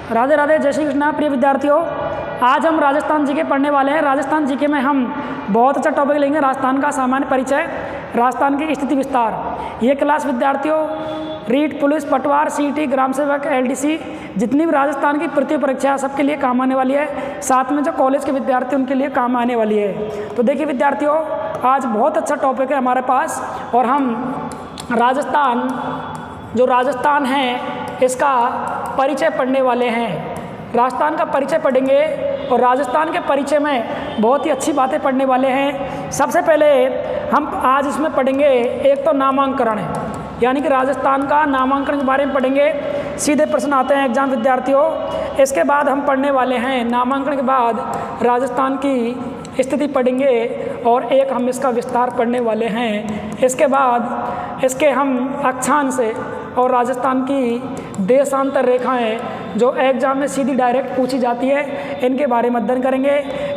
राधे राधे, जय श्री कृष्णा। प्रिय विद्यार्थियों, आज हम राजस्थान जीके पढ़ने वाले हैं। राजस्थान जीके में हम बहुत अच्छा टॉपिक लेंगे, राजस्थान का सामान्य परिचय, राजस्थान की स्थिति विस्तार। ये क्लास विद्यार्थियों रीट, पुलिस, पटवार, सीटी, ग्राम सेवक, एलडीसी, जितनी भी राजस्थान की प्रतियोगी परीक्षा है सबके लिए काम आने वाली है। साथ में जो कॉलेज के विद्यार्थी उनके लिए काम आने वाली है। तो देखिए विद्यार्थियों, आज बहुत अच्छा टॉपिक है हमारे पास और हम राजस्थान है इसका परिचय पढ़ने वाले हैं। राजस्थान का परिचय पढ़ेंगे और राजस्थान के परिचय में बहुत ही अच्छी बातें पढ़ने वाले हैं। सबसे पहले हम आज इसमें पढ़ेंगे एक तो नामांकन है, यानी कि राजस्थान का नामांकन के बारे में पढ़ेंगे। सीधे प्रश्न आते हैं एग्जाम विद्यार्थियों। इसके बाद हम पढ़ने वाले हैं नामांकन के बाद राजस्थान की स्थिति पढ़ेंगे और एक हम इसका विस्तार पढ़ने वाले हैं। इसके बाद इसके हम अक्षांश और राजस्थान की देशांतर रेखाएं जो एग्जाम में सीधी डायरेक्ट पूछी जाती है, इनके बारे में अध्ययन करेंगे।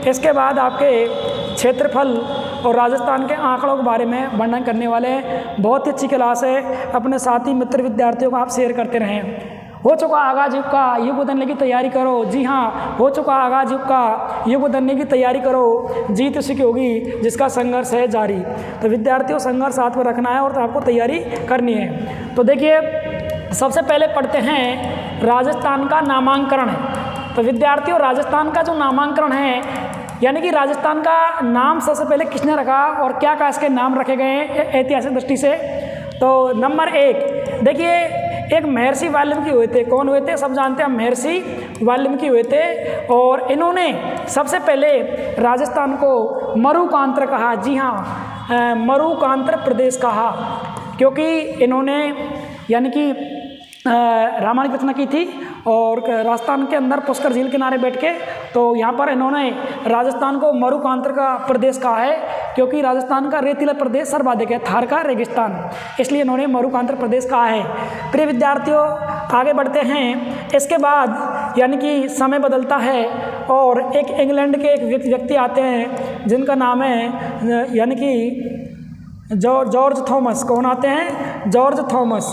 इसके बाद आपके क्षेत्रफल और राजस्थान के आंकड़ों के बारे में वर्णन करने वाले हैं। बहुत ही अच्छी क्लास है, अपने साथी मित्र विद्यार्थियों को आप शेयर करते रहें। हो चुका आगाज युग का, युग बदलने की तैयारी करो। जी हाँ, हो चुका आगाज युग का, युग बदलने की तैयारी करो। जीत उसी की होगी जिसका संघर्ष है जारी। तो विद्यार्थियों, संघर्ष साथ में रखना है और तो आपको तैयारी करनी है। तो देखिए, सबसे पहले पढ़ते हैं राजस्थान का नामांकन है। तो विद्यार्थियों, राजस्थान का जो नामांकन है, यानी कि राजस्थान का नाम सबसे पहले किसने रखा और क्या क्या इसके नाम रखे गए हैं ऐतिहासिक दृष्टि से। तो नंबर 1 देखिए, एक महर्षि वाल्मीकि हुए थे। कौन हुए थे? सब जानते हैं, महर्षि वाल्मीकि हुए थे। और इन्होंने सबसे पहले राजस्थान को मरुकांत्र कहा। जी हाँ, मरुकांत्र प्रदेश कहा, क्योंकि इन्होंने यानी कि रामायण की रचना की थी और राजस्थान के अंदर पुष्कर झील किनारे बैठ के, तो यहाँ पर इन्होंने राजस्थान को मरुकांत्र का प्रदेश कहा है, क्योंकि राजस्थान का रेतीला प्रदेश सर्वाधिक है, थार का रेगिस्तान, इसलिए इन्होंने मरुकांत्र प्रदेश कहा है। प्रिय विद्यार्थियों, आगे बढ़ते हैं। इसके बाद यानी कि समय बदलता है और एक इंग्लैंड के एक व्यक्ति आते हैं जिनका नाम है यानी कि जॉर्ज थॉमस। कौन आते हैं? George Thomas.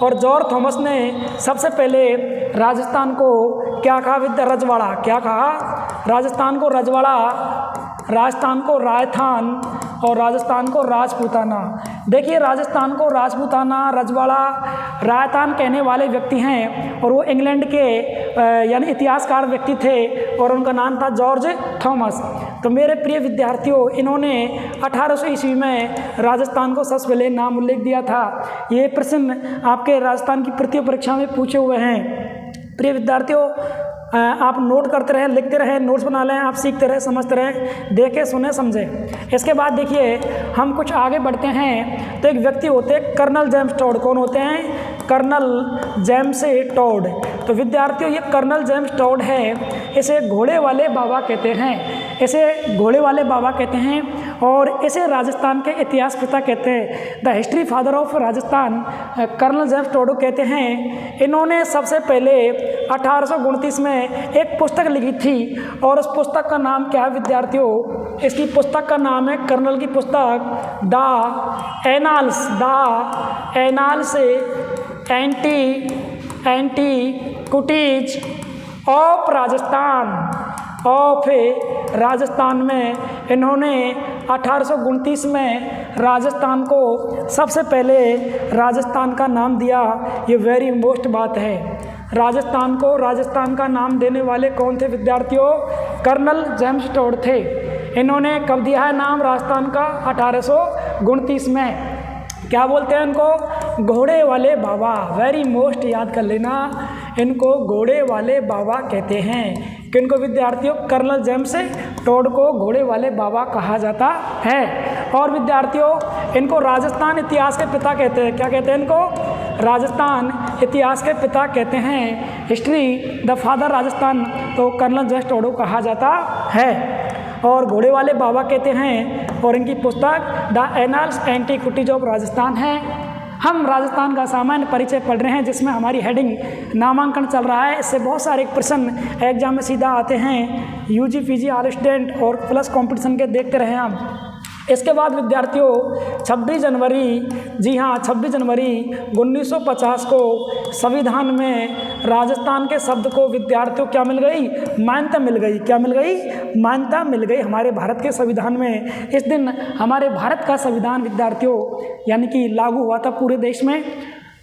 और जॉर्ज थॉमस ने सबसे पहले राजस्थान को क्या कहा? रजवाड़ा। क्या कहा? राजस्थान को रजवाड़ा, राजस्थान को राजस्थान और राजस्थान को राजपूताना। देखिए, राजस्थान को राजपूताना, रजवाड़ा, राजस्थान कहने वाले व्यक्ति हैं और वो इंग्लैंड के यानी इतिहासकार व्यक्ति थे और उनका नाम था जॉर्ज थॉमस। तो मेरे प्रिय विद्यार्थियों, इन्होंने 1800 ईस्वी में राजस्थान को सबसे पहले नाम उल्लेख दिया था। ये प्रश्न आपके राजस्थान की प्रतियोगी परीक्षा में पूछे हुए हैं। प्रिय विद्यार्थियों, आप नोट करते रहें, लिखते रहें, नोट्स बना लें, आप सीखते रहें, समझते रहें, देखें, सुने, समझें। इसके बाद देखिए, हम कुछ आगे बढ़ते हैं। तो एक व्यक्ति होते हैं कर्नल जेम्स टॉड। कौन होते हैं? Colonel James Tod. तो विद्यार्थियों, ये कर्नल जेम्स टॉड है, इसे घोड़े वाले बाबा कहते हैं, इसे घोड़े वाले बाबा कहते हैं और इसे राजस्थान के इतिहास पिता कहते हैं। The history father of Rajasthan colonel James Tod कहते हैं। इन्होंने सबसे पहले 1829 में एक पुस्तक लिखी थी और उस पुस्तक का नाम क्या है विद्यार्थियों? इसकी पुस्तक का नाम है, कर्नल की पुस्तक, the annals antiquities of Rajasthan में इन्होंने 1829 में राजस्थान को सबसे पहले राजस्थान का नाम दिया। ये वेरी मोस्ट बात है। राजस्थान को राजस्थान का नाम देने वाले कौन थे विद्यार्थियों? कर्नल जेम्स टॉड थे। इन्होंने कब दिया है नाम राजस्थान का? 1829 में। क्या बोलते हैं इनको? घोड़े वाले बाबा। वेरी मोस्ट याद कर लेना, इनको घोड़े वाले बाबा कहते हैं। किनको विद्यार्थियों? कर्नल जेम्स टॉड को घोड़े वाले बाबा कहा जाता है। और विद्यार्थियों, इनको राजस्थान इतिहास के पिता कहते हैं। क्या कहते हैं इनको? राजस्थान इतिहास के पिता कहते हैं। हिस्ट्री द फादर राजस्थान, तो कर्नल जेम्स टॉड को कहा जाता है और घोड़े वाले बाबा कहते हैं। और इनकी पुस्तक the annals antiquities of Rajasthan है। हम राजस्थान का सामान्य परिचय पढ़ रहे हैं, जिसमें हमारी हेडिंग नामांकन चल रहा है। इससे बहुत सारे प्रश्न एग्जाम में सीधा आते हैं। यूजी, पीजी, ऑल स्टूडेंट और प्लस कंपटीशन के देखते रहे हम। इसके बाद विद्यार्थियों 26 जनवरी, जी हाँ 26 जनवरी 1950 को संविधान में राजस्थान के शब्द को विद्यार्थियों क्या मिल गई, मान्यता मिल गई। क्या मिल गई, मान्यता मिल गई हमारे भारत के संविधान में। इस दिन हमारे भारत का संविधान विद्यार्थियों यानी कि लागू हुआ था पूरे देश में।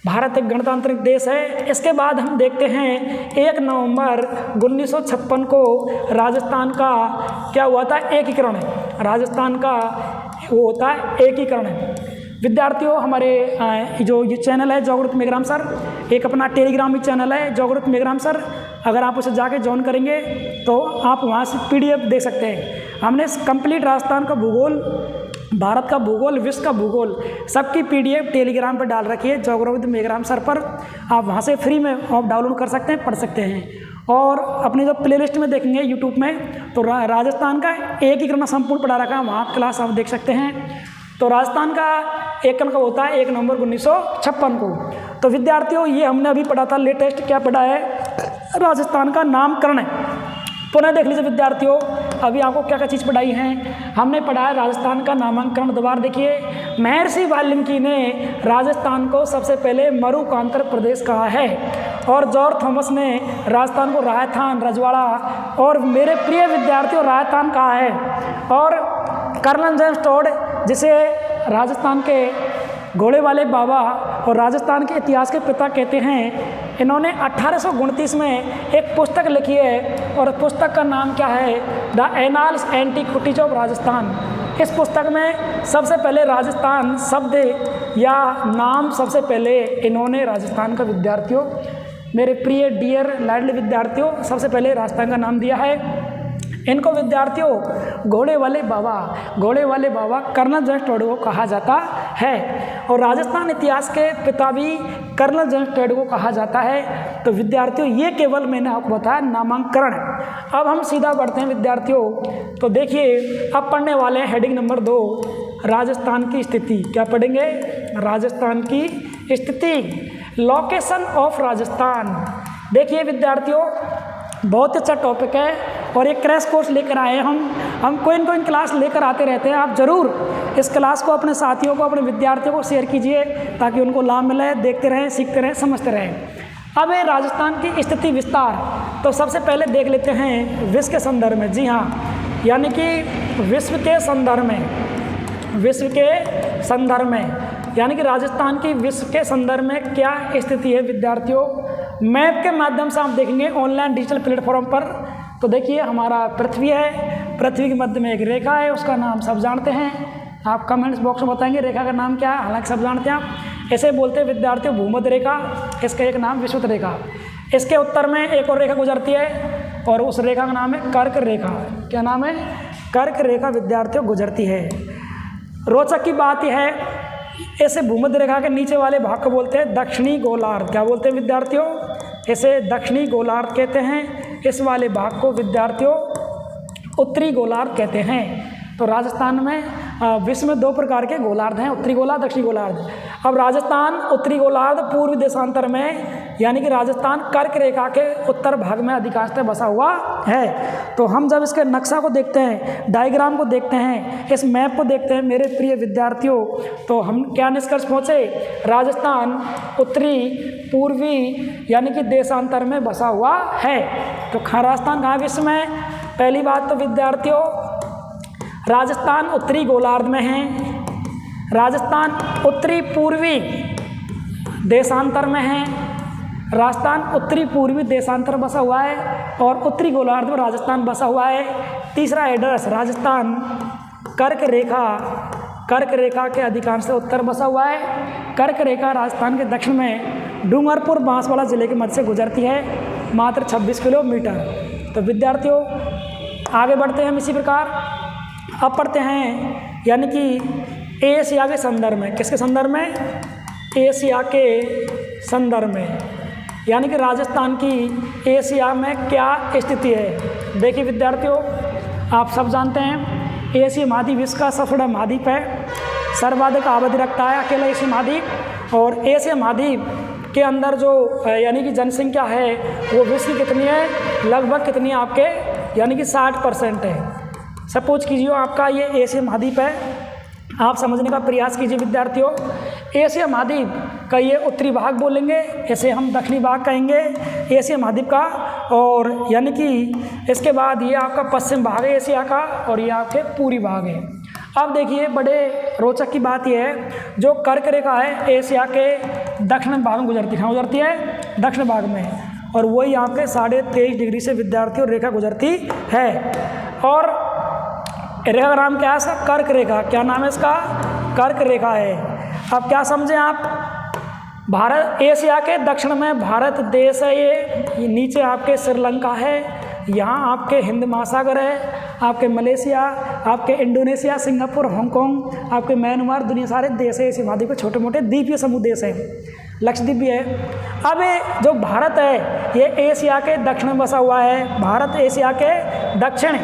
भारत एक गणतांत्रिक देश है। इसके बाद हम देखते हैं 1 नवंबर 1956 को राजस्थान का क्या हुआ था, एकीकरण। राजस्थान का वो होता है एकीकरण। विद्यार्थियों हमारे जो ये चैनल है जोग्राफी मेघराम सर, एक अपना टेलीग्राम भी चैनल है जोग्राफी मेघराम सर, अगर आप उसे जाके ज्वाइन करेंगे तो आप वहाँ से PDF देख सकते हैं। हमने कंप्लीट राजस्थान का भूगोल, भारत का भूगोल, विश्व का भूगोल सबकी PDF टेलीग्राम पर डाल रखी है जोग्राफी मेघराम सर पर। आप वहाँ से फ्री में आप डाउनलोड कर सकते हैं, पढ़ सकते हैं। और अपने जो प्लेलिस्ट में देखेंगे यूट्यूब में तो राजस्थान का एकीकरण संपूर्ण पढ़ा रखा है, वहाँ क्लास आप देख सकते हैं। तो राजस्थान का एकीकरण कब होता है, 1 नवंबर 1956 को। तो विद्यार्थियों ये हमने अभी पढ़ा था, लेटेस्ट क्या पढ़ा है, राजस्थान का नामकरण है। पुनः देख लीजिए विद्यार्थियों, अभी आपको क्या क्या चीज़ पढ़ाई है। हमने पढ़ा है राजस्थान का नामकरण। दोबारा देखिए, महर्षि वाल्मीकि ने राजस्थान को सबसे पहले मरुकांतर प्रदेश कहा है, और जॉर्ज थॉमस ने राजस्थान को राजस्थान, रजवाड़ा और मेरे प्रिय विद्यार्थियों राजस्थान कहा है। और कर्नल जेम्स टोड, जिसे राजस्थान के घोड़े वाले बाबा और राजस्थान के इतिहास के पिता कहते हैं, इन्होंने 1829 में एक पुस्तक लिखी है और पुस्तक का नाम क्या है, the annals antiquities of Rajasthan. इस पुस्तक में सबसे पहले राजस्थान शब्द या नाम सबसे पहले इन्होंने राजस्थान का विद्यार्थियों, मेरे प्रिय डियर लाडले विद्यार्थियों, सबसे पहले राजस्थान का नाम दिया है। इनको विद्यार्थियों घोड़े वाले बाबा कर्नल जेम्स टोड को कहा जाता है, और राजस्थान इतिहास के पिता भी कर्नल जेम्स टोड को कहा जाता है। तो विद्यार्थियों ये केवल मैंने आपको बताया नामांकरण। अब हम सीधा बढ़ते हैं विद्यार्थियों। तो देखिए अब पढ़ने वाले हैं हेडिंग नंबर 2, राजस्थान की स्थिति। क्या पढ़ेंगे, राजस्थान की स्थिति, लोकेशन ऑफ राजस्थान। देखिए विद्यार्थियों बहुत अच्छा टॉपिक है और एक क्रैश कोर्स लेकर आए हम कोई न कोई क्लास लेकर आते रहते हैं। आप ज़रूर इस क्लास को अपने साथियों को, अपने विद्यार्थियों को शेयर कीजिए ताकि उनको लाभ मिले, देखते रहें, सीखते रहें, समझते रहें। अब है राजस्थान की स्थिति विस्तार। तो सबसे पहले देख लेते हैं विश्व के संदर्भ में। जी हाँ, यानी कि विश्व के संदर्भ में यानी कि राजस्थान की विश्व के संदर्भ में क्या स्थिति है विद्यार्थियों। मैप के माध्यम से आप देखेंगे ऑनलाइन डिजिटल प्लेटफॉर्म पर। तो देखिए हमारा पृथ्वी है, पृथ्वी के मध्य में एक रेखा है, उसका नाम सब जानते हैं। आप कमेंट्स बॉक्स में बताएंगे रेखा का नाम क्या है, हालांकि सब जानते हैं आप। ऐसे बोलते हैं विद्यार्थियों भूमध्य रेखा, इसका एक नाम विषुवत रेखा। इसके उत्तर में एक और रेखा गुजरती है और उस रेखा का नाम है कर्क रेखा। क्या नाम है, कर्क रेखा विद्यार्थियों गुजरती है। रोचक की बात यह है, ऐसे भूमध्य रेखा के नीचे वाले भाग को बोलते हैं दक्षिणी गोलार्ध। क्या बोलते हैं विद्यार्थियों, इसे दक्षिणी गोलार्ध कहते हैं। इस वाले भाग को विद्यार्थियों उत्तरी गोलार्ध कहते हैं। तो राजस्थान में विश्व में 2 प्रकार के गोलार्ध हैं, उत्तरी गोलार्ध, दक्षिणी गोलार्ध। अब राजस्थान उत्तरी गोलार्ध पूर्वी देशांतर में यानी कि राजस्थान कर्क रेखा के उत्तर भाग में अधिकांशतः बसा हुआ है। तो हम जब इसके नक्शा को देखते हैं, डायग्राम को देखते हैं, इस मैप को देखते हैं मेरे प्रिय विद्यार्थियों, तो हम क्या निष्कर्ष पहुँचे, राजस्थान उत्तरी पूर्वी यानी कि देशांतर में बसा हुआ है। तो राजस्थान कहाँ विश्व में, पहली बात तो विद्यार्थियों राजस्थान उत्तरी गोलार्ध में है, राजस्थान उत्तरी पूर्वी देशांतर में है, राजस्थान उत्तरी पूर्वी देशांतर बसा हुआ है और उत्तरी गोलार्ध में राजस्थान बसा हुआ है। तीसरा एड्रेस राजस्थान कर्क रेखा के अधिकांश से उत्तर बसा हुआ है। कर्क रेखा राजस्थान के दक्षिण में डूंगरपुर बांसवाड़ा जिले के मध्य से गुजरती है, मात्र 26 किलोमीटर। तो विद्यार्थियों आगे बढ़ते हैं हम इसी प्रकार। अब पढ़ते हैं यानी कि एशिया के संदर्भ में, किसके संदर्भ में, एशिया के संदर्भ में, यानी कि राजस्थान की एशिया में क्या स्थिति है। देखिए विद्यार्थियों आप सब जानते हैं एशिया महाद्वीप विश्व का सबसे बड़ा महाद्वीप है, सर्वाधिक आबादी रखता है अकेला एशिया महाद्वीप। और एशिया महाद्वीप के अंदर जो यानी कि जनसंख्या है वो विश्व की कितनी है, लगभग कितनी आपके यानी कि 60% है। सपोज कीजिए आपका ये एशिया महाद्वीप है आप समझने का प्रयास कीजिए विद्यार्थियों। एशिया महाद्वीप का ये उत्तरी भाग बोलेंगे, इसे हम दक्षिणी भाग कहेंगे एशिया महाद्वीप का। और यानी कि इसके बाद ये आपका पश्चिम भाग है एशिया का, और ये आपके पूर्वी भाग है। अब देखिए बड़े रोचक की बात यह है, जो कर्क रेखा है एशिया के दक्षिण भाग में गुजरती है। कहाँ गुजरती है? दक्षिण भाग में। और वही आपके 23.5 डिग्री से विद्यार्थियों रेखा गुजरती है। और रेखा का नाम क्या है इसका? कर्क रेखा। क्या नाम है इसका? कर्क रेखा है। अब क्या समझें आप? भारत एशिया के दक्षिण में भारत देश है ये नीचे आपके श्रीलंका है, यहाँ आपके हिंद महासागर है, आपके मलेशिया, आपके इंडोनेशिया, सिंगापुर, हांगकांग, आपके म्यांमार, दुनिया सारे देश है एशिया महाद्वीप के छोटे मोटे द्वीपीय समूह देश हैं, लक्षद्वीप भी है। अब ये जो भारत है ये एशिया के दक्षिण में बसा हुआ है। भारत एशिया के दक्षिण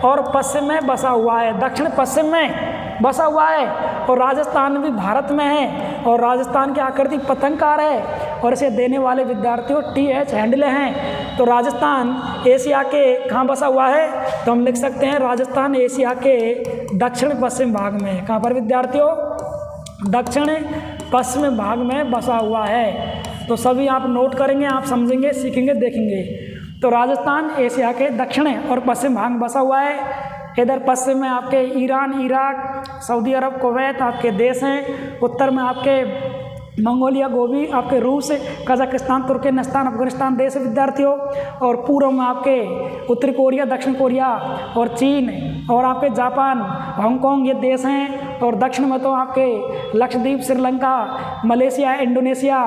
और पश्चिम में बसा हुआ है, दक्षिण पश्चिम में बसा हुआ है। और राजस्थान भी भारत में है, और राजस्थान की आकृति पतंगकार है, और इसे देने वाले विद्यार्थियों TH हैंडले हैं। तो राजस्थान एशिया के कहाँ बसा हुआ है? तो हम लिख सकते हैं राजस्थान एशिया के दक्षिण पश्चिम भाग में। कहाँ पर विद्यार्थियों? दक्षिण पश्चिम भाग में बसा हुआ है। तो सभी आप नोट करेंगे, आप समझेंगे, सीखेंगे, देखेंगे। तो राजस्थान एशिया के दक्षिण और पश्चिम भाग में बसा हुआ है। इधर पश्चिम में आपके ईरान, इराक, सऊदी अरब, कुवैत आपके देश हैं। उत्तर में आपके मंगोलिया, गोवी, आपके रूस, कजाकिस्तान, तुर्कमेनिस्तान, अफगानिस्तान देश विद्यार्थियों। और पूर्व में आपके उत्तरी कोरिया, दक्षिण कोरिया और चीन, और आपके जापान, हांगकांग ये देश हैं। और दक्षिण में तो आपके लक्षद्वीप, श्रीलंका, मलेशिया, इंडोनेशिया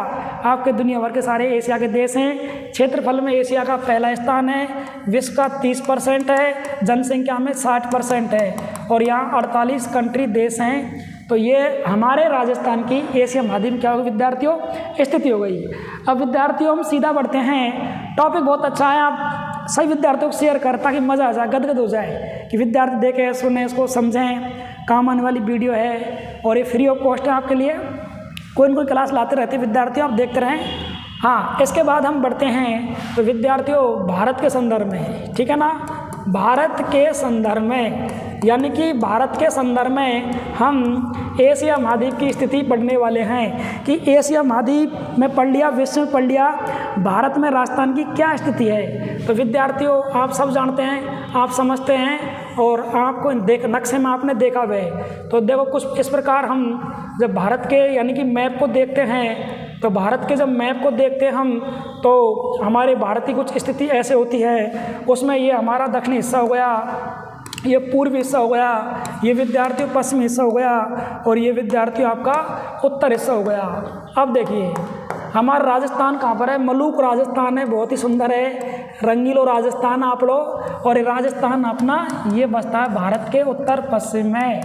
आपके दुनिया भर के सारे एशिया के देश हैं। क्षेत्रफल में एशिया का पहला स्थान है, विश्व का 30% है, जनसंख्या में 60% है, और यहाँ 48 कंट्री देश हैं। तो ये हमारे राजस्थान की एशिया महाद्वीप क्या होगी विद्यार्थियों? स्थिति हो गई। अब विद्यार्थियों हम सीधा बढ़ते हैं। टॉपिक बहुत अच्छा है, आप सभी विद्यार्थियों को शेयर कर ताकि मज़ा आ जाए, गदगद हो जाए कि विद्यार्थी देखें, सुने, इसको समझें। काम आने वाली वीडियो है और ये फ्री ऑफ कॉस्ट है आपके लिए। कोई न कोई क्लास लाते रहते हैं विद्यार्थियों, आप देखते रहें। हाँ, इसके बाद हम बढ़ते हैं तो विद्यार्थियों भारत के संदर्भ में, ठीक है ना? भारत के संदर्भ में, यानी कि भारत के संदर्भ में हम एशिया महाद्वीप की स्थिति पढ़ने वाले हैं कि एशिया महाद्वीप में पढ़ लिया, विश्व में पढ़ लिया, भारत में राजस्थान की क्या स्थिति है। तो विद्यार्थियों आप सब जानते हैं, आप समझते हैं, और आपको नक्शे में आपने देखा हुआ है। तो देखो कुछ इस प्रकार हम जब भारत के यानी कि मैप को देखते हैं, तो भारत के जब मैप को देखते हैं हम, तो हमारे भारत की कुछ स्थिति ऐसे होती है। उसमें ये हमारा दक्षिणी हिस्सा हो गया, ये पूर्वी हिस्सा हो गया, ये विद्यार्थियों पश्चिमी हिस्सा हो गया, और ये विद्यार्थियों आपका उत्तर हिस्सा हो गया। अब देखिए हमारा राजस्थान कहाँ पर है? मलूक राजस्थान है, बहुत ही सुंदर है, रंगीलो राजस्थान आप लो। और राजस्थान अपना ये बसता है भारत के उत्तर पश्चिम में।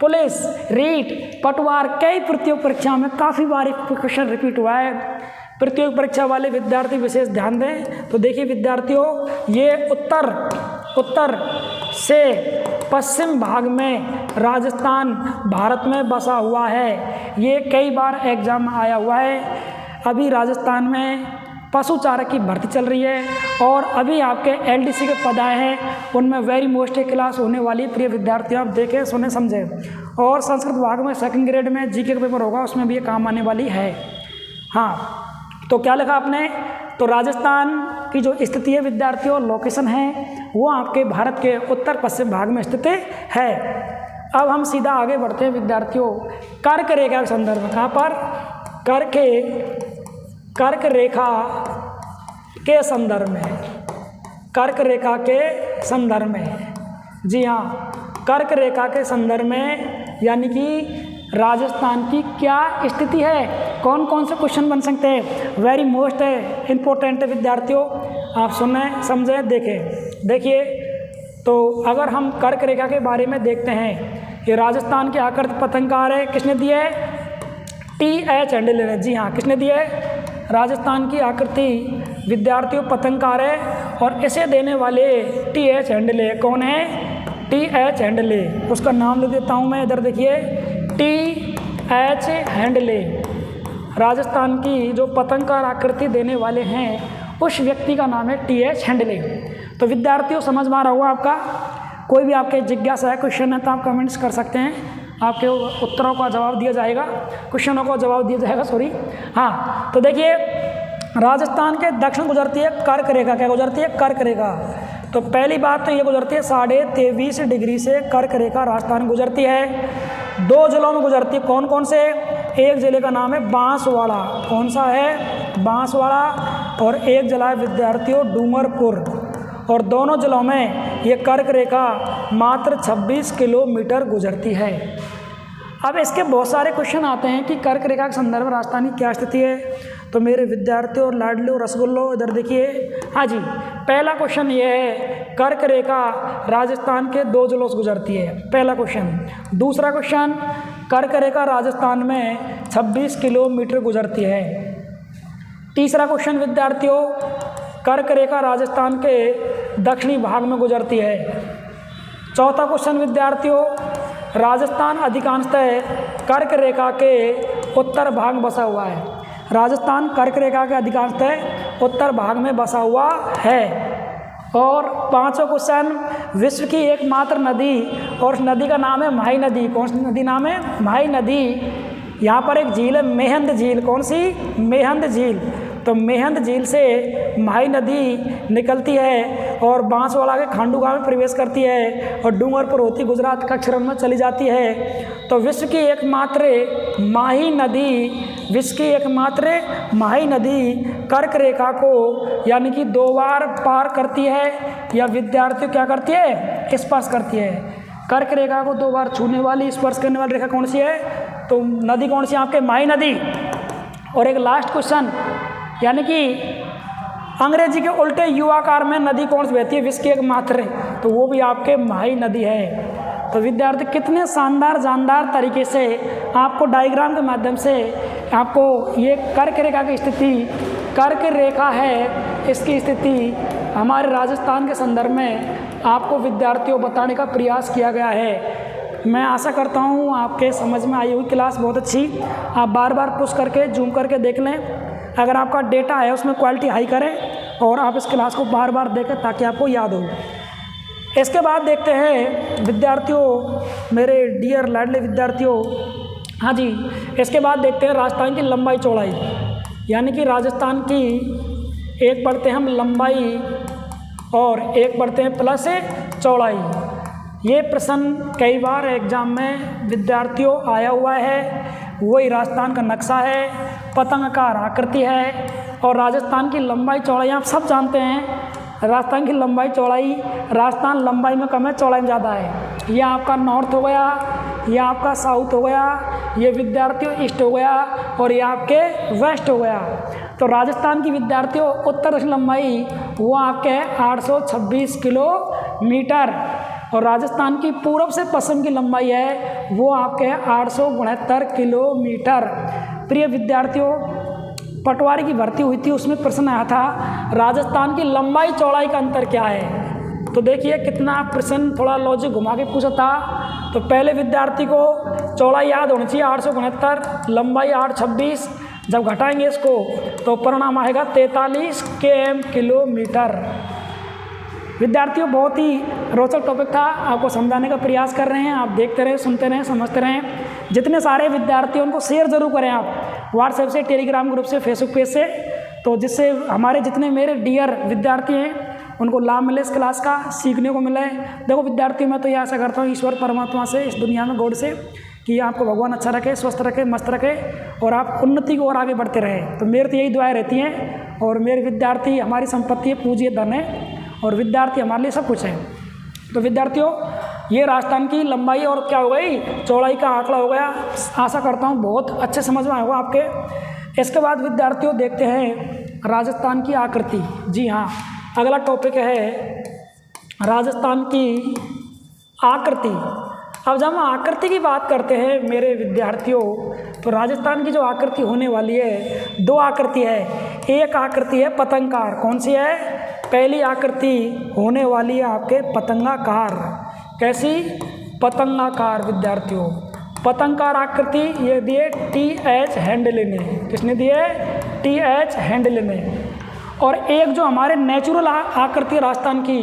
पुलिस, रीट, पटवार कई प्रतियोगी परीक्षा में काफ़ी बार क्वेश्चन रिपीट हुआ है। प्रतियोगी परीक्षा वाले विद्यार्थी विशेष ध्यान दें। तो देखिए विद्यार्थियों, ये उत्तर से पश्चिम भाग में राजस्थान भारत में बसा हुआ है। ये कई बार एग्जाम में आया हुआ है। अभी राजस्थान में पशु चारक की भर्ती चल रही है, और अभी आपके LDC के पद आए हैं, उनमें वेरी मोस्ट क्लास होने वाली प्रिय विद्यार्थियों, आप देखें, सुने, समझें। और संस्कृत विभाग में 2nd ग्रेड में GK का पेपर होगा, उसमें भी ये काम आने वाली है। हाँ, तो क्या लिखा आपने? तो राजस्थान की जो स्थिति है विद्यार्थियों, लोकेशन है, वो आपके भारत के उत्तर पश्चिम भाग में स्थित है। अब हम सीधा आगे बढ़ते हैं विद्यार्थियों कर्क रेखा के संदर्भ में। कहाँ पर? कर्क रेखा के संदर्भ में, कर्क रेखा के संदर्भ में, जी हाँ, कर्क रेखा के संदर्भ में, यानी कि राजस्थान की क्या स्थिति है, कौन कौन से क्वेश्चन बन सकते हैं, वेरी मोस्ट है, इम्पोर्टेंट है विद्यार्थियों, आप सुने, समझे, देखें। देखिए, तो अगर हम कर्क रेखा के बारे में देखते हैं, ये राजस्थान की आकृति पतंगकार है, किसने दिया है? TH हैंडल है, जी हाँ, किसने दिया है? राजस्थान की आकृति विद्यार्थियों पतंगकार है, और इसे देने वाले TH हैंडले। कौन है? TH handle. उसका नाम लिख देता हूँ मैं, इधर देखिए, TH हैंडले। राजस्थान की जो पतंगकार आकृति देने वाले हैं, उस व्यक्ति का नाम है TH हैंडले। तो विद्यार्थियों समझ में आ रहा होगा आपका। कोई भी आपके जिज्ञासा है, क्वेश्चन है, तो आप कमेंट्स कर सकते हैं, आपके उत्तरों का जवाब दिया जाएगा, क्वेश्चनों का जवाब दिया जाएगा, सॉरी। हाँ, तो देखिए राजस्थान के दक्षिण गुजरती है कर्क रेखा। क्या गुजरती है? कर्क रेखा। तो पहली बात तो ये गुजरती है 23.5 डिग्री से कर्क रेखा राजस्थान गुजरती है। 2 जिलों में गुजरती है। कौन कौन से? एक जिले का नाम है बांसवाड़ा। कौन सा है? बांसवाड़ा। और एक जिला है विद्यार्थियों डूंगरपुर। और दोनों जिलों में ये कर्क रेखा मात्र 26 किलोमीटर गुजरती है। अब इसके बहुत सारे क्वेश्चन आते हैं कि कर्क रेखा के संदर्भ में राजस्थान की क्या स्थिति है। तो मेरे विद्यार्थियों और लाडलो रसगुल्लो इधर देखिए। हाँ जी, पहला क्वेश्चन ये है, कर्क रेखा राजस्थान के 2 जिलों से गुजरती है, पहला क्वेश्चन। दूसरा क्वेश्चन, कर्क रेखा राजस्थान में 26 किलोमीटर गुजरती है। तीसरा क्वेश्चन विद्यार्थियों, कर्क रेखा राजस्थान के दक्षिणी भाग में गुजरती है। चौथा क्वेश्चन विद्यार्थियों, राजस्थान अधिकांशतः कर्क रेखा के उत्तर भाग में बसा हुआ है। राजस्थान कर्क रेखा के अधिकांशतः उत्तर भाग में बसा हुआ है। और पांचवा क्वेश्चन, विश्व की एकमात्र नदी, और उस नदी का नाम है माही नदी। कौन सी नदी नाम है? माही नदी। यहाँ पर एक झील है मेहंद झील। कौन सी? मेहंद झील। तो मेहंद झील से माही नदी निकलती है और बांसवाड़ा के खांडू गांव में प्रवेश करती है और डूंगरपुर होती गुजरात का क्षरण में चली जाती है। तो विश्व की एकमात्र माही नदी, विश्व की एकमात्र माही नदी कर्क रेखा को यानी कि 2 बार पार करती है, या विद्यार्थी क्या करती है? स्पर्श करती है। कर्क रेखा को 2 बार छूने वाली, स्पर्श करने वाली रेखा कौन सी है? तो नदी कौन सी? आपके माही नदी। और एक लास्ट क्वेश्चन, यानी कि अंग्रेजी के उल्टे यू आकार में नदी कौन सी बहती है विश्व की एकमात्र? तो वो भी आपके माही नदी है। तो विद्यार्थी कितने शानदार जानदार तरीके से आपको डायग्राम के माध्यम से आपको ये कर्क रेखा की स्थिति, कर्क रेखा है इसकी स्थिति हमारे राजस्थान के संदर्भ में आपको विद्यार्थियों बताने का प्रयास किया गया है। मैं आशा करता हूँ आपके समझ में आई हुई क्लास बहुत अच्छी। आप बार बार पुश करके जूम करके देख लें। अगर आपका डेटा है उसमें क्वालिटी हाई करें और आप इस क्लास को बार बार देखें ताकि आपको याद हो। इसके बाद देखते हैं विद्यार्थियों, मेरे डियर लाडले विद्यार्थियों, हाँ जी, इसके बाद देखते हैं राजस्थान की लंबाई चौड़ाई, यानी कि राजस्थान की एक पढ़ते हैं हम लंबाई और एक पढ़ते हैं प्लस चौड़ाई। ये प्रश्न कई बार एग्जाम में विद्यार्थियों आया हुआ है। वही राजस्थान का नक्शा है, पतंगाकार आकृति है और राजस्थान की लंबाई चौड़ाई आप सब जानते हैं। राजस्थान की लंबाई चौड़ाई, राजस्थान लंबाई में कम है, चौड़ाई में ज़्यादा है। ये आपका नॉर्थ हो गया, ये आपका साउथ हो गया, ये विद्यार्थियों ईस्ट हो गया और ये आपके वेस्ट हो गया। तो राजस्थान की विद्यार्थियों उत्तर दक्षिण लंबाई वो आपके है 826 किलोमीटर और राजस्थान की पूर्व से पश्चिम की लंबाई है वो आपके है 869 किलोमीटर। प्रिय विद्यार्थियों, पटवारी की भर्ती हुई थी, उसमें प्रश्न आया था राजस्थान की लंबाई चौड़ाई का अंतर क्या है। तो देखिए कितना प्रश्न थोड़ा लॉजिक घुमा के पूछा था। तो पहले विद्यार्थी को चौड़ाई याद होनी चाहिए 869, लंबाई 826। जब घटाएंगे इसको तो परिणाम आएगा 43 km किलोमीटर। विद्यार्थियों बहुत ही रोचक टॉपिक था, आपको समझाने का प्रयास कर रहे हैं। आप देखते रहें, सुनते रहें, समझते रहें। जितने सारे विद्यार्थी उनको शेयर जरूर करें आप व्हाट्सएप से, टेलीग्राम ग्रुप से, फेसबुक पेज से, तो जिससे हमारे जितने मेरे डियर विद्यार्थी हैं उनको लाभ मिले, इस क्लास का सीखने को मिले। देखो विद्यार्थियों, मैं तो ये आशा करता हूँ ईश्वर परमात्मा से, इस दुनिया में गॉड से, कि आपको भगवान अच्छा रखे, स्वस्थ रखे, मस्त रखे और आप उन्नति को और आगे बढ़ते रहें। तो मेरी तो यही दुआएं रहती हैं। और मेरे विद्यार्थी हमारी संपत्ति है, पूज्य धन है और विद्यार्थी हमारे लिए सब कुछ है। तो विद्यार्थियों, ये राजस्थान की लंबाई और क्या हो गई, चौड़ाई का आंकड़ा हो गया। आशा करता हूँ बहुत अच्छे समझ में आएगा आपके। इसके बाद विद्यार्थियों देखते हैं राजस्थान की आकृति। जी हाँ, अगला टॉपिक है राजस्थान की आकृति। अब जब हम आकृति की बात करते हैं मेरे विद्यार्थियों, तो राजस्थान की जो आकृति होने वाली है, 2 आकृति है। एक आकृति है पतंगाकार। कौन सी है? पहली आकृति होने वाली है आपके पतंगाकार। कैसी? पतंगाकार। विद्यार्थियों, पतंगाकार आकृति ये दिए TH हैंडले ने। किसने दिए? TH हैंडले ने। और एक जो हमारे नेचुरल आकृति राजस्थान की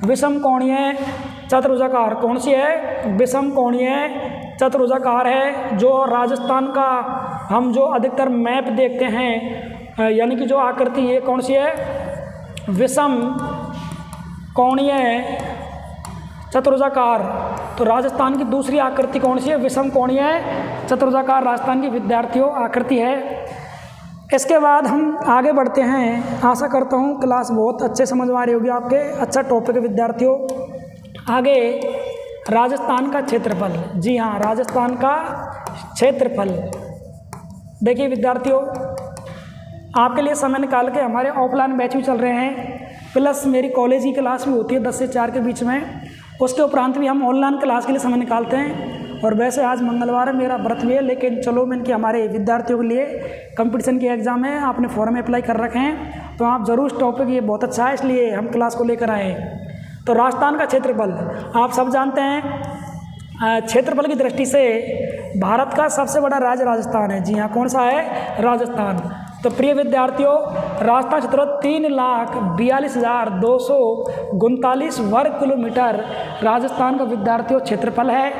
विषम कोणीय चतुर्भुजाकार। कौन सी है? विषम कोणीय चतुर्भुजाकार है। जो राजस्थान का हम जो अधिकतर मैप देखते हैं, यानी कि जो आकृति ये कौन सी है, विषम कोणीय चतुर्भुजाकार। तो राजस्थान की दूसरी आकृति कौन सी है, विषम कोणीय चतुर्भुजाकार राजस्थान की विद्यार्थियों आकृति है। इसके बाद हम आगे बढ़ते हैं। आशा करता हूँ क्लास बहुत अच्छे समझ में आ रही होगी आपके, अच्छा टॉपिक है विद्यार्थियों। आगे राजस्थान का क्षेत्रफल, जी हाँ राजस्थान का क्षेत्रफल। देखिए विद्यार्थियों, आपके लिए समय निकाल के हमारे ऑफलाइन बैच भी चल रहे हैं, प्लस मेरी कॉलेज की क्लास भी होती है 10 से 4 के बीच में। उसके उपरांत भी हम ऑनलाइन क्लास के लिए समय निकालते हैं। और वैसे आज मंगलवार है, मेरा व्रत भी है, लेकिन चलो मैं इनके हमारे विद्यार्थियों के लिए कंपटीशन के एग्ज़ाम है, आपने फॉर्म अप्लाई कर रखे हैं, तो आप ज़रूर टॉपिक ये बहुत अच्छा है, इसलिए हम क्लास को लेकर आए। तो राजस्थान का क्षेत्रफल आप सब जानते हैं, क्षेत्रफल की दृष्टि से भारत का सबसे बड़ा राज्य राजस्थान है। जी हाँ, कौन सा है, राजस्थान। तो प्रिय विद्यार्थियों, राजस्थान क्षेत्र 3,42,239 वर्ग किलोमीटर राजस्थान का विद्यार्थियों क्षेत्रफल है।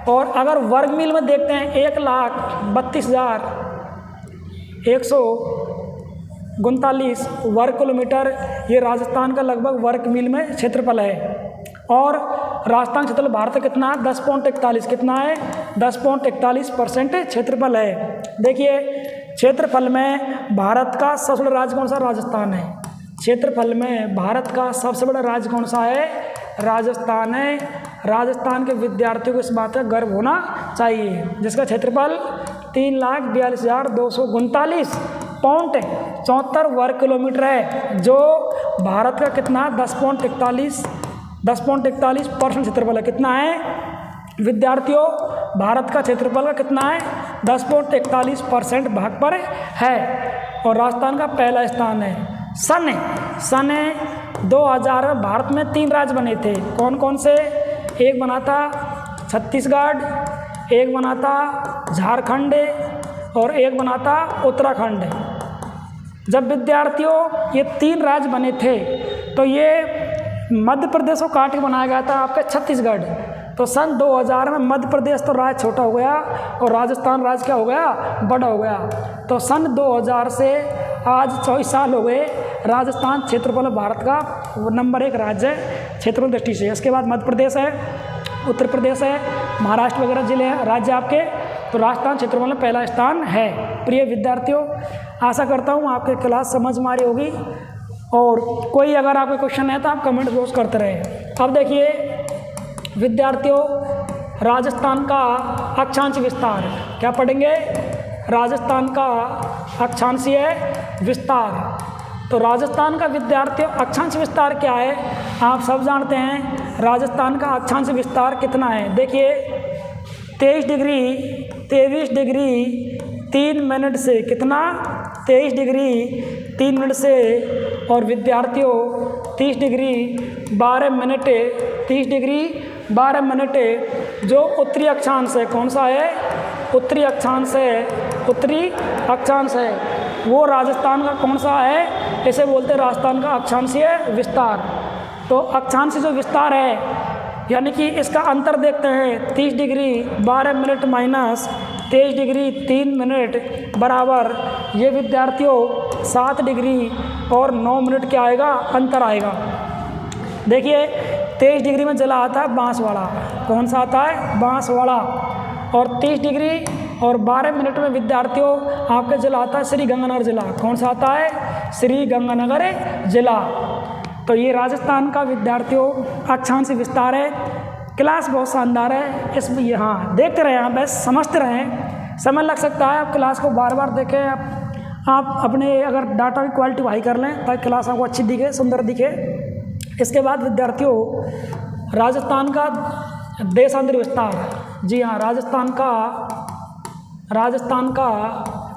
और अगर वर्ग मील में देखते हैं 1,32,139 वर्ग किलोमीटर ये राजस्थान का लगभग वर्ग मील में क्षेत्रफल है। और राजस्थान क्षेत्रफल भारत का कितना है, 10.41, कितना है, 10.41% क्षेत्रफल है। देखिए क्षेत्रफल में भारत का सबसे बड़ा राज्य कौन सा, राजस्थान है। क्षेत्रफल में भारत का सबसे बड़ा राज्य कौन सा है, राजस्थान है। राजस्थान के विद्यार्थियों को इस बात का गर्व होना चाहिए, जिसका क्षेत्रफल 3,42,239.74 वर्ग किलोमीटर है, जो भारत का कितना 10.41% क्षेत्रफल है। कितना है विद्यार्थियों, भारत का क्षेत्रफल का कितना है, 10.41% भाग पर है। और राजस्थान का पहला स्थान है। सन 2000 में भारत में 3 राज्य बने थे, कौन कौन से, एक बना था छत्तीसगढ़, एक बना था झारखंड और एक बना था उत्तराखंड। जब विद्यार्थियों ये 3 राज्य बने थे तो ये मध्य प्रदेश को काट के बनाया गया था आपका छत्तीसगढ़। तो सन 2000 में मध्य प्रदेश तो राज्य छोटा हो गया और राजस्थान राज्य क्या हो गया, बड़ा हो गया। तो सन 2000 से आज 24 साल हो गए, राजस्थान क्षेत्रफल भारत का नंबर 1 राज्य है क्षेत्रफल दृष्टि से। इसके बाद मध्य प्रदेश है, उत्तर प्रदेश है, महाराष्ट्र वगैरह जिले हैं राज्य आपके। तो राजस्थान क्षेत्रफल में पहला स्थान है। प्रिय विद्यार्थियों, आशा करता हूँ आपके क्लास समझ में आ रही होगी, और कोई अगर आपके क्वेश्चन है तो आप कमेंट बॉक्स करते रहें। अब देखिए विद्यार्थियों, राजस्थान का अक्षांश विस्तार क्या पढ़ेंगे, राजस्थान का अक्षांशीय विस्तार। तो राजस्थान का विद्यार्थियों अक्षांश विस्तार क्या है, आप सब जानते हैं। राजस्थान का अक्षांश विस्तार कितना है, देखिए 23 डिग्री 3 मिनट से, कितना 23 डिग्री 3 मिनट से। और विद्यार्थियों 30 डिग्री 12 मिनट, 30 डिग्री 12 मिनट जो उत्तरी अक्षांश है, कौन सा है, उत्तरी अक्षांश है, उत्तरी अक्षांश है, वो राजस्थान का कौन सा है, इसे बोलते हैं राजस्थान का अक्षांशीय विस्तार। तो अक्षांशीय जो विस्तार है, यानी कि इसका अंतर देखते हैं, 30 degree 12 minute minus 23 degree 3 minute बराबर ये विद्यार्थियों 7 डिग्री और 9 मिनट क्या आएगा, अंतर आएगा। देखिए 23 डिग्री में जिला आता है बांसवाड़ा, कौन सा आता है, बांसवाड़ा। और 30 डिग्री और 12 मिनट में विद्यार्थियों आपके जिला आता है श्री गंगानगर जिला, कौन सा आता है, श्री गंगानगर जिला। तो ये राजस्थान का विद्यार्थियों अक्षांश विस्तार है। क्लास बहुत शानदार है, इसमें यहाँ देखते रहें, आप बस समझते रहें, समय लग सकता है, आप क्लास को बार बार देखें, आप अपने अगर डाटा की क्वालिटी हाई कर लें ताकि क्लास आपको अच्छी दिखे, सुंदर दिखे। इसके बाद विद्यार्थियों राजस्थान का देशांतर विस्तार, जी हाँ राजस्थान का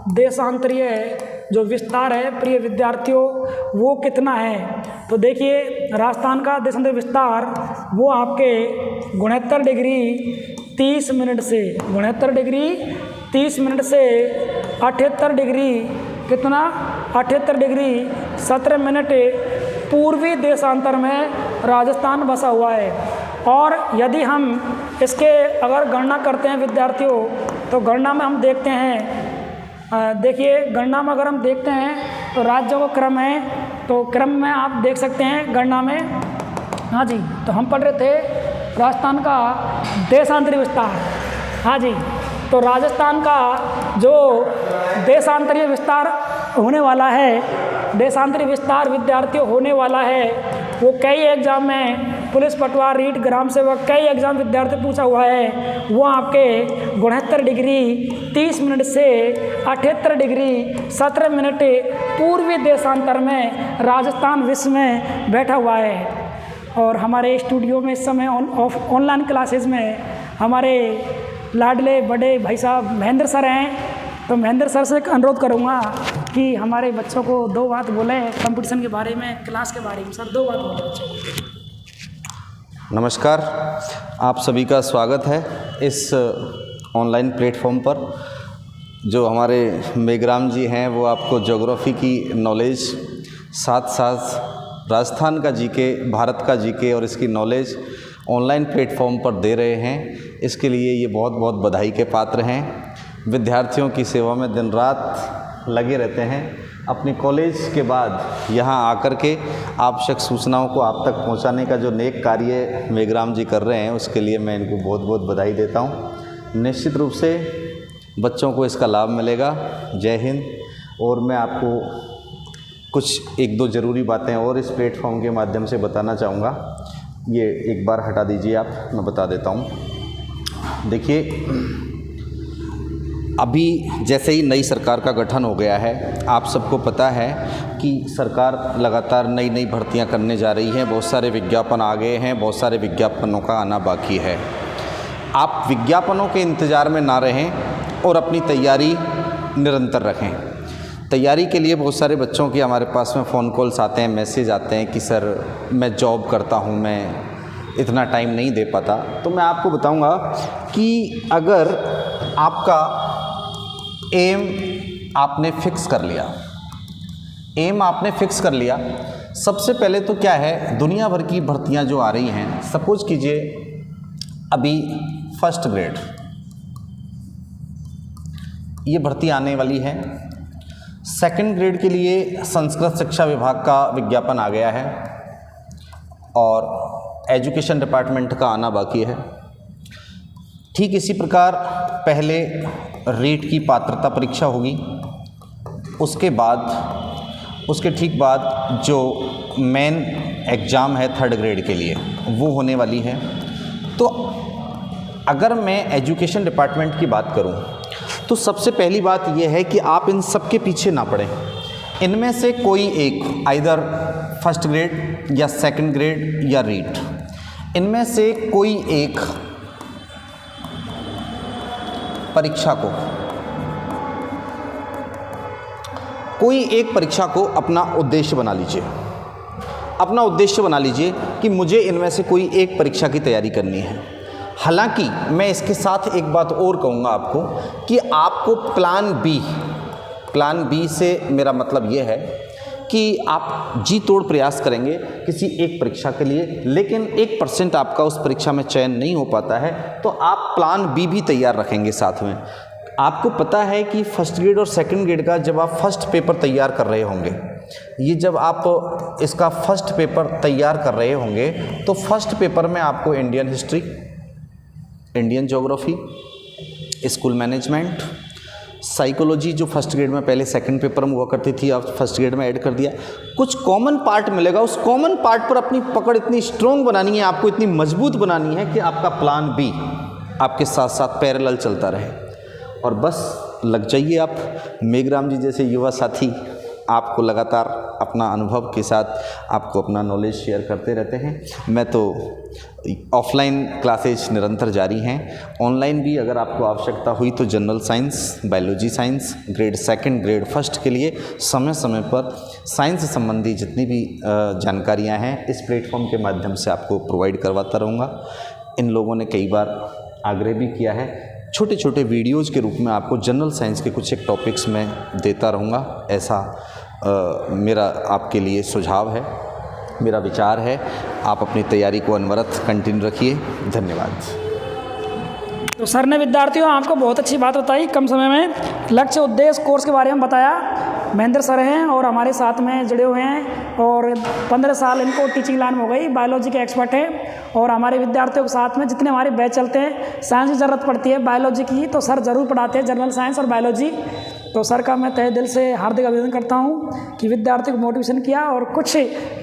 देशांतरीय जो विस्तार है प्रिय विद्यार्थियों वो कितना है। तो देखिए राजस्थान का देशांतर विस्तार वो आपके 69 डिग्री 30 मिनट से, 69 डिग्री 30 मिनट से 78 डिग्री, कितना 78 डिग्री 17 मिनट पूर्वी देशांतर में राजस्थान बसा हुआ है। और यदि हम इसके अगर गणना करते हैं विद्यार्थियों, तो गणना में हम देखते हैं, देखिए गणना में अगर हम देखते हैं तो राज्यों का क्रम है, तो क्रम में आप देख सकते हैं गणना में। हाँ जी, तो हम पढ़ रहे थे राजस्थान का देशांतरी विस्तार। हाँ जी, तो राजस्थान का जो देशांतरीय विस्तार होने वाला है, देशांतरी विस्तार विद्यार्थियों होने वाला है, वो कई एग्ज़ाम में पुलिस पटवार रीट ग्राम सेवक कई एग्ज़ाम विद्यार्थी पूछा हुआ है। वो आपके 69 डिग्री 30 मिनट से 78 डिग्री 17 मिनट पूर्वी देशांतर में राजस्थान विश्व में बैठा हुआ है। और हमारे स्टूडियो में इस समय ऑनलाइन क्लासेस में हमारे लाडले बड़े भाई साहब महेंद्र सर हैं। तो महेंद्र सर से एक अनुरोध करूँगा कि हमारे बच्चों को 2 बात बोलें कंपटीशन के बारे में, क्लास के बारे में। सर 2 बात बोलें बच्चों को। नमस्कार, आप सभी का स्वागत है इस ऑनलाइन प्लेटफॉर्म पर। जो हमारे मेघराम जी हैं वो आपको ज्योग्राफी की नॉलेज, साथ साथ राजस्थान का जीके, भारत का जीके और इसकी नॉलेज ऑनलाइन प्लेटफॉर्म पर दे रहे हैं। इसके लिए ये बहुत बहुत बधाई के पात्र हैं। विद्यार्थियों की सेवा में दिन रात लगे रहते हैं। अपने कॉलेज के बाद यहाँ आकर के आवश्यक सूचनाओं को आप तक पहुँचाने का जो नेक कार्य मेघराम जी कर रहे हैं, उसके लिए मैं इनको बहुत बहुत बधाई देता हूँ। निश्चित रूप से बच्चों को इसका लाभ मिलेगा। जय हिंद। और मैं आपको कुछ 1-2 ज़रूरी बातें और इस प्लेटफॉर्म के माध्यम से बताना चाहूँगा। ये एक बार हटा दीजिए आप, मैं बता देता हूँ। देखिए, अभी जैसे ही नई सरकार का गठन हो गया है, आप सबको पता है कि सरकार लगातार नई नई भर्तियां करने जा रही है। बहुत सारे विज्ञापन आ गए हैं, बहुत सारे विज्ञापनों का आना बाकी है। आप विज्ञापनों के इंतज़ार में ना रहें और अपनी तैयारी निरंतर रखें। तैयारी के लिए बहुत सारे बच्चों की हमारे पास में फ़ोन कॉल्स आते हैं, मैसेज आते हैं कि सर मैं जॉब करता हूँ, मैं इतना टाइम नहीं दे पाता। तो मैं आपको बताऊँगा कि अगर आपका एम आपने फिक्स कर लिया, सबसे पहले तो क्या है, दुनिया भर की भर्तियां जो आ रही हैं, सपोज कीजिए अभी फर्स्ट ग्रेड ये भर्ती आने वाली है। सेकंड ग्रेड के लिए संस्कृत शिक्षा विभाग का विज्ञापन आ गया है और एजुकेशन डिपार्टमेंट का आना बाकी है। ठीक इसी प्रकार पहले रीट की पात्रता परीक्षा होगी, उसके ठीक बाद जो मेन एग्ज़ाम है थर्ड ग्रेड के लिए वो होने वाली है। तो अगर मैं एजुकेशन डिपार्टमेंट की बात करूं तो सबसे पहली बात यह है कि आप इन सब के पीछे ना पड़ें। इनमें से कोई एक, आइदर फर्स्ट ग्रेड या सेकंड ग्रेड या रीट, इनमें से कोई एक परीक्षा को अपना उद्देश्य बना लीजिए कि मुझे इनमें से कोई एक परीक्षा की तैयारी करनी है। हालांकि मैं इसके साथ एक बात और कहूँगा आपको कि आपको प्लान बी से मेरा मतलब ये है कि आप जी तोड़ प्रयास करेंगे किसी एक परीक्षा के लिए, लेकिन 1% आपका उस परीक्षा में चयन नहीं हो पाता है तो आप प्लान बी भी तैयार रखेंगे साथ में। आपको पता है कि फर्स्ट ग्रेड और सेकंड ग्रेड का जब आप फर्स्ट पेपर तैयार कर रहे होंगे, ये जब आप इसका फर्स्ट पेपर तैयार कर रहे होंगे तो फर्स्ट पेपर में आपको Indian history, Indian geography, school management, psychology जो फर्स्ट ग्रेड में पहले सेकंड पेपर में हुआ करती थी, अब फर्स्ट ग्रेड में ऐड कर दिया, कुछ कॉमन पार्ट मिलेगा। उस कॉमन पार्ट पर अपनी पकड़ इतनी स्ट्रॉन्ग बनानी है, आपको इतनी मजबूत बनानी है कि आपका प्लान बी आपके साथ साथ पैरेलल चलता रहे। और बस लग जाइए आप। मेघराम जी जैसे युवा साथी आपको लगातार अपना अनुभव के साथ आपको अपना नॉलेज शेयर करते रहते हैं। मैं तो ऑफलाइन क्लासेज निरंतर जारी हैं, ऑनलाइन भी अगर आपको आवश्यकता हुई तो general science, biology science, grade second, grade first के लिए समय समय पर साइंस से संबंधी जितनी भी जानकारियां हैं इस प्लेटफॉर्म के माध्यम से आपको प्रोवाइड करवाता रहूँगा। इन लोगों ने कई बार आग्रह भी किया है, छोटे छोटे वीडियोज़ के रूप में आपको जनरल साइंस के कुछ एक टॉपिक्स में देता रहूँगा। ऐसा मेरा आपके लिए सुझाव है, मेरा विचार है। आप अपनी तैयारी को अनवरत कंटिन्यू रखिए। धन्यवाद। तो सर ने विद्यार्थियों आपको बहुत अच्छी बात बताई, कम समय में लक्ष्य उद्देश्य कोर्स के बारे में बताया। महेंद्र सर हैं और हमारे साथ में जुड़े हुए हैं और 15 साल इनको टीचिंग लाइन में हो गई, बायोलॉजी के एक्सपर्ट हैं। और हमारे विद्यार्थियों के साथ में जितने हमारे बैच चलते हैं, साइंस की ज़रूरत पड़ती है बायोलॉजी की, तो सर ज़रूर पढ़ाते हैं जनरल साइंस और बायोलॉजी। तो सर का मैं तहे दिल से हार्दिक अभिनंदन करता हूँ कि विद्यार्थियों को मोटिवेशन किया और कुछ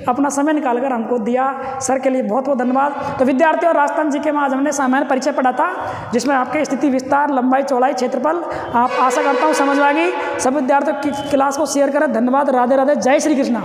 अपना समय निकालकर हमको दिया। सर के लिए बहुत बहुत धन्यवाद। तो विद्यार्थियों, राजस्थान जी के में आज हमने सामान्य परिचय पढ़ा था, जिसमें आपके स्थिति विस्तार, लंबाई, चौड़ाई, क्षेत्रफल आप आशा करता हूँ समझ में आ गई। सब विद्यार्थियों की क्लास को शेयर करें। धन्यवाद। राधे राधे। जय श्री कृष्णा।